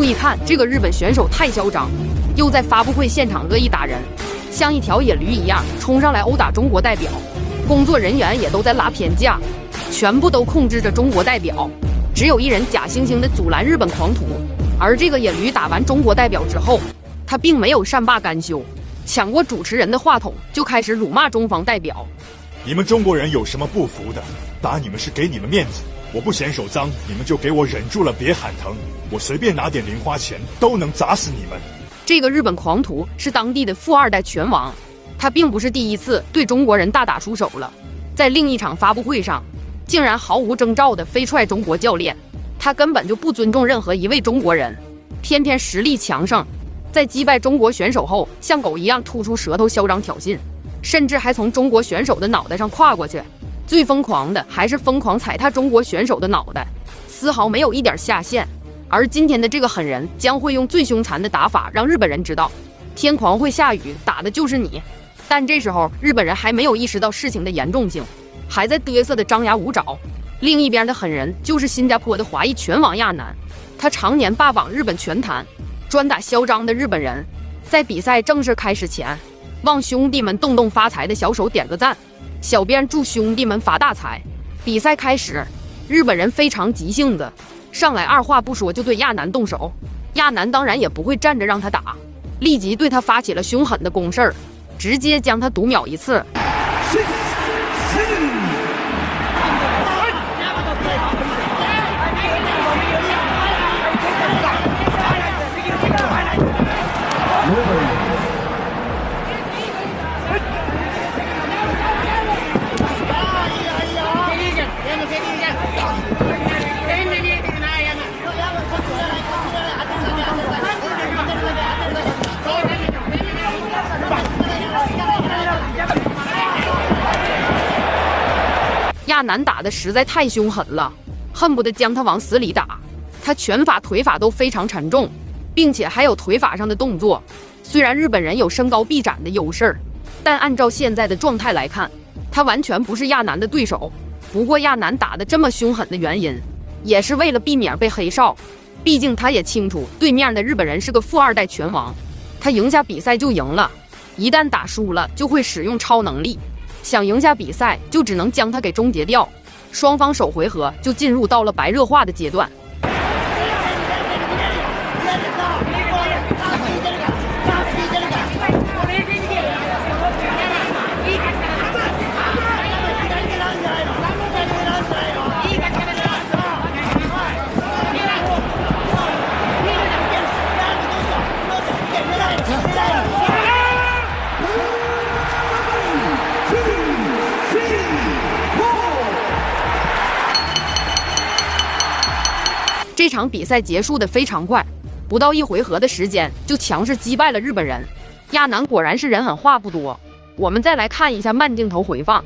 注意看，这个日本选手太嚣张，又在发布会现场恶意打人，像一条野驴一样冲上来殴打中国代表。工作人员也都在拉偏架，全部都控制着中国代表，只有一人假惺惺的阻拦日本狂徒。而这个野驴打完中国代表之后，他并没有善罢甘休，抢过主持人的话筒就开始辱骂中方代表。你们中国人有什么不服的？打你们是给你们面子，我不嫌手脏，你们就给我忍住了，别喊疼，我随便拿点零花钱都能砸死你们。这个日本狂徒是当地的富二代拳王，他并不是第一次对中国人大打出手了，在另一场发布会上，竟然毫无征兆地飞踹中国教练，他根本就不尊重任何一位中国人，偏偏实力强盛，在击败中国选手后，像狗一样吐出舌头嚣张挑衅，甚至还从中国选手的脑袋上跨过去。最疯狂的还是疯狂踩踏中国选手的脑袋，丝毫没有一点下限。而今天的这个狠人将会用最凶残的打法让日本人知道，天狂会下雨，打的就是你。但这时候日本人还没有意识到事情的严重性，还在嘚瑟的张牙舞爪。另一边的狠人就是新加坡的华裔拳王亚楠，他常年霸榜日本拳坛，专打嚣张的日本人。在比赛正式开始前，望兄弟们动动发财的小手点个赞，小编祝兄弟们发大财。比赛开始，日本人非常急性子，上来二话不说就对亚楠动手。亚楠当然也不会站着让他打，立即对他发起了凶狠的攻势，直接将他读秒一次。亚楠打的实在太凶狠了，恨不得将他往死里打。他拳法腿法都非常沉重，并且还有腿法上的动作。虽然日本人有身高臂展的优势，但按照现在的状态来看，他完全不是亚楠的对手。不过亚楠打得这么凶狠的原因，也是为了避免被黑哨。毕竟他也清楚对面的日本人是个富二代拳王，他赢下比赛就赢了，一旦打输了就会使用超能力。想赢下比赛，就只能将它给终结掉。双方首回合就进入到了白热化的阶段。这场比赛结束的非常快，不到一回合的时间就强势击败了日本人。亚楠果然是人狠话不多。我们再来看一下慢镜头回放。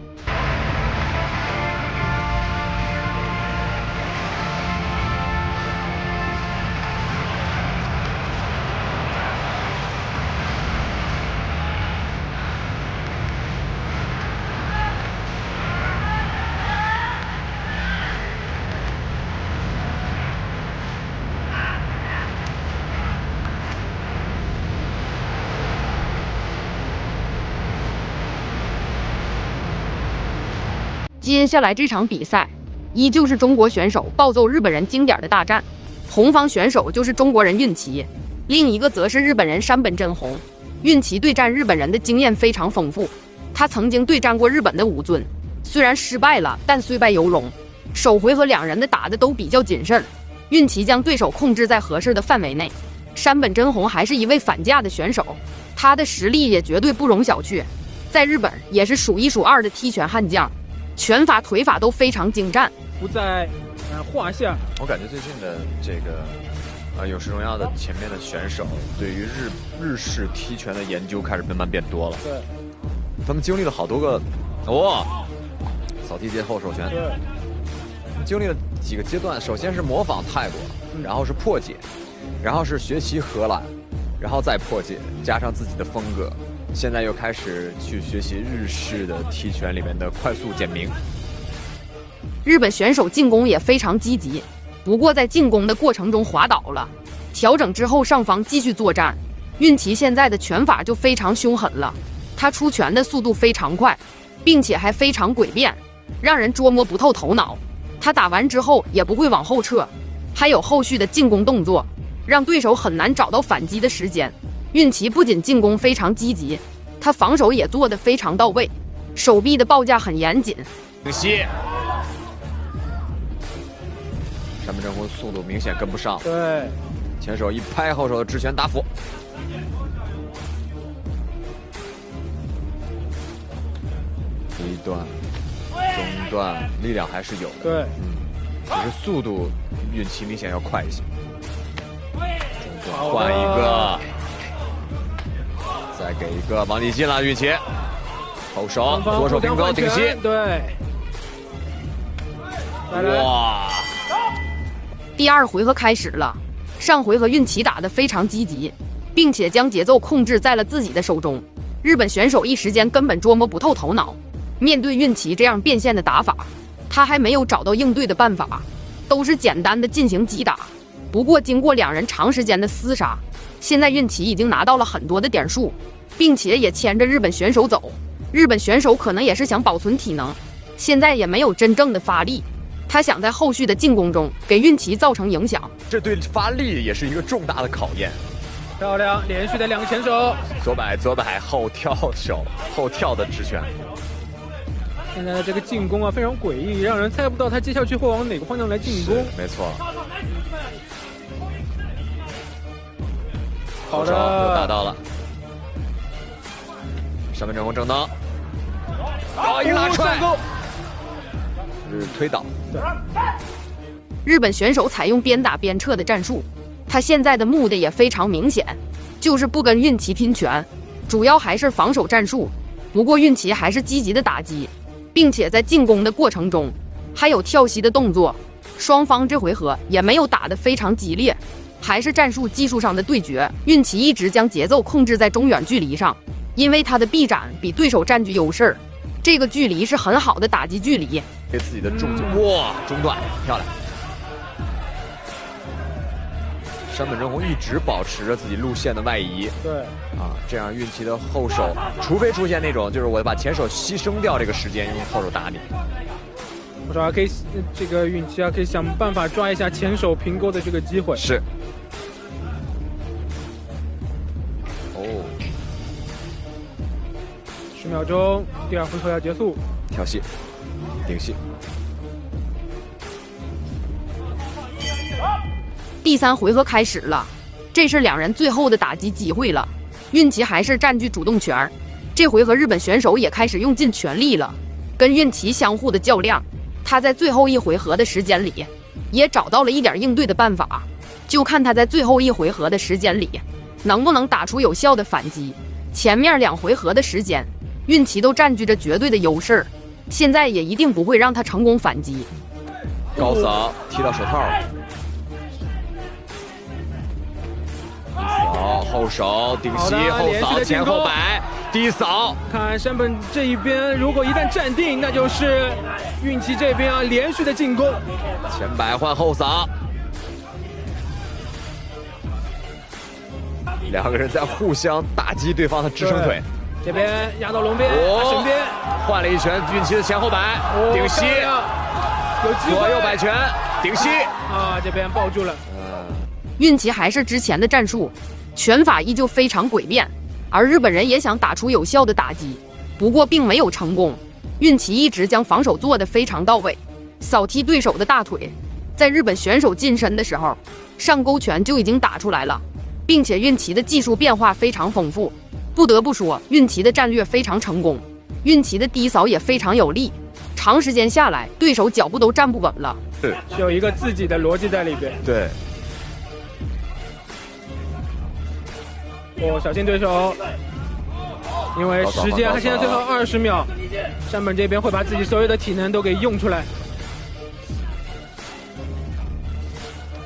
接下来这场比赛依旧是中国选手暴揍日本人经典的大战，红方选手就是中国人运奇，另一个则是日本人山本真弘。运奇对战日本人的经验非常丰富，他曾经对战过日本的武尊，虽然失败了，但虽败犹荣。首回合两人的打的都比较谨慎，运奇将对手控制在合适的范围内。山本真弘还是一位反架的选手，他的实力也绝对不容小觑，在日本也是数一数二的踢拳悍将，拳法腿法都非常精湛，不在话下。我感觉最近的这个勇士荣耀的前面的选手对于日式踢拳的研究开始慢慢变多了。对，他们经历了好多个扫踢接后手拳，经历了几个阶段。首先是模仿泰国，然后是破解，然后是学习荷兰，然后再破解，加上自己的风格。现在又开始去学习日式的踢拳里面的快速简明。日本选手进攻也非常积极，不过在进攻的过程中滑倒了，调整之后，上方继续作战。运齐现在的拳法就非常凶狠了，他出拳的速度非常快，并且还非常诡辩，让人捉摸不透头脑。他打完之后也不会往后撤，还有后续的进攻动作，让对手很难找到反击的时间。运齐不仅进攻非常积极，他防守也做得非常到位，手臂的报价很严谨。顶膝，山本正弘速度明显跟不上。对，前手一拍，后手直拳打腹。第一段、中段力量还是有的。对，只是速度运气明显要快一些。中段换一个，再给一个往里进了运气。后手左手平勾顶膝。对。哇！第二回合开始了，上回合运齐打得非常积极，并且将节奏控制在了自己的手中。日本选手一时间根本捉摸不透头脑。面对运齐这样变现的打法，他还没有找到应对的办法，都是简单的进行击打。不过经过两人长时间的厮杀，现在运齐已经拿到了很多的点数，并且也牵着日本选手走。日本选手可能也是想保存体能，现在也没有真正的发力，他想在后续的进攻中给运齐造成影响，这对发力也是一个重大的考验。漂亮，连续的两个前手，左摆后跳手，后跳的直拳。现在的这个进攻啊非常诡异，让人猜不到他接下去会往哪个方向来进攻。没错。好的，又打到了。山本正弘正蹬，一拉踹，是推倒。对。日本选手采用边打边撤的战术，他现在的目的也非常明显，就是不跟运齐拼拳，主要还是防守战术。不过运齐还是积极的打击，并且在进攻的过程中还有跳膝的动作。双方这回合也没有打得非常激烈，还是战术技术上的对决。运齐一直将节奏控制在中远距离上，因为他的臂展比对手占据优势，这个距离是很好的打击距离。给自己的重击，哇，中段漂亮。山本正弘一直保持着自己路线的外移。对。这样运齐的后手，除非出现那种就是我把前手牺牲掉这个时间，用后手打你。我说可以，这个运齐可以想办法抓一下前手平勾的这个机会。是。10秒钟，第二回合要结束。跳膝，顶膝。第三回合开始了，这是两人最后的打击机会了。运齐还是占据主动权，这回合日本选手也开始用尽全力了，跟运齐相互的较量。他在最后一回合的时间里，也找到了一点应对的办法，就看他在最后一回合的时间里，能不能打出有效的反击。前面2回合的时间，运齐都占据着绝对的优势，现在也一定不会让他成功反击。高扫踢到手套了。扫后手顶膝，后扫前后摆，低扫。看山本这一边，如果一旦站定，那就是运齐这边连续的进攻。前摆换后扫，两个人在互相打击对方的支撑腿。这边压到龙边，身边换了一拳，运齐的前后摆，顶膝，有机会左右摆拳，顶膝这边抱住了。运齐还是之前的战术，拳法依旧非常诡辩，而日本人也想打出有效的打击，不过并没有成功。运齐一直将防守做得非常到位，扫踢对手的大腿。在日本选手近身的时候，上勾拳就已经打出来了，并且运齐的技术变化非常丰富。不得不说，运齐的战略非常成功，运齐的低扫也非常有力，长时间下来，对手脚步都站不稳了。是有一个自己的逻辑在里边。对。小心对手，因为时间还现在最后20秒，山本这边会把自己所有的体能都给用出来。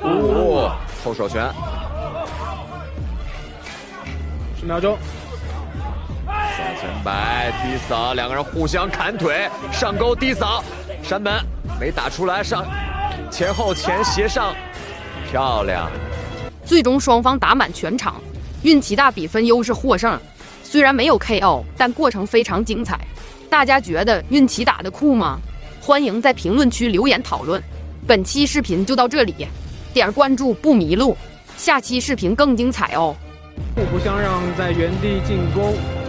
后手拳，10秒钟。向前摆低扫，两个人互相砍腿，上勾低扫，山本没打出来，上前后前斜上，漂亮。最终双方打满全场，运气大比分优势获胜。虽然没有 KO， 但过程非常精彩。大家觉得运气打得酷吗？欢迎在评论区留言讨论。本期视频就到这里，点关注不迷路，下期视频更精彩哦。互不相让，在原地进攻。